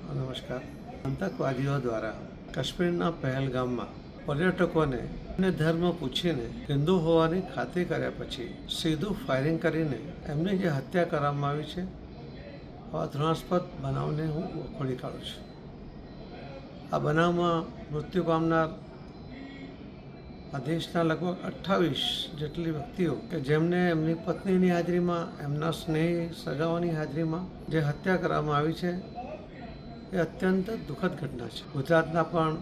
નમસ્કાર. આતંકવાદીઓ દ્વારા કાશ્મીરના પહેલગામમાં પર્યટકોને એમને ધર્મ પૂછીને હિન્દુ હોવાની ખાતરી કર્યા પછી સીધું ફાયરિંગ કરીને એમની જે હત્યા કરવામાં આવી છે, આવા ઘૃણાસ્પદ બનાવને હું વખોડી કાઢું છું. આ બનાવમાં મૃત્યુ પામનાર આ દેશના લગભગ 28 જેટલી વ્યક્તિઓ કે જેમને એમની પત્નીની હાજરીમાં, એમના સ્નેહી સગાઓની હાજરીમાં જે હત્યા કરવામાં આવી છે, એ અત્યંત દુઃખદ ઘટના છે. ગુજરાતના પણ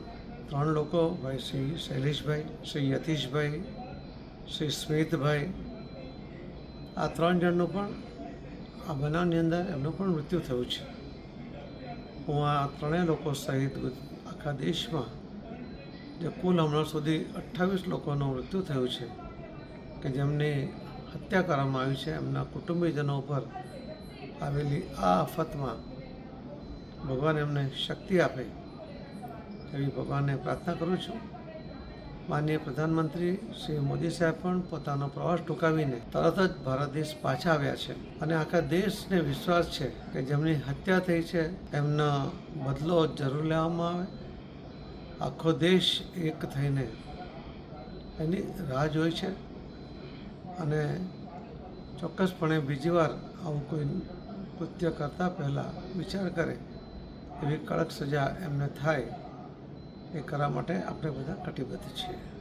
3 લોકો, ભાઈ શ્રી શૈલેષભાઈ, શ્રી યતીશભાઈ, શ્રી સ્મિતભાઈ, આ 3 જણનું પણ આ બનાવની અંદર એમનું પણ મૃત્યુ થયું છે. હું આ 3 લોકો સહિત આખા દેશમાં જે કુલ હમણાં સુધી 28 લોકોનું મૃત્યુ થયું છે કે જેમની હત્યા કરવામાં આવી છે, એમના કુટુંબીજનો ઉપર આવેલી આ આફતમાં ભગવાન એમને શક્તિ આપે એવી ભગવાનને પ્રાર્થના કરું છું. માનનીય પ્રધાનમંત્રી શ્રી મોદી સાહેબ પણ પોતાનો પ્રવાસ ટૂંકાવીને તરત જ ભારત દેશ પાછા આવ્યા છે અને આખા દેશને વિશ્વાસ છે કે જેમની હત્યા થઈ છે એમનો બદલો જરૂર લેવામાં આવે. આખો દેશ એક થઈને એની રાહ જોઈ છે અને ચોક્કસપણે બીજી વાર આવું કોઈ કૃત્ય કરતાં પહેલાં વિચાર કરે એવી કડક સજા એમને થાય એ કરવા માટે આપણે બધા કટિબદ્ધ છીએ.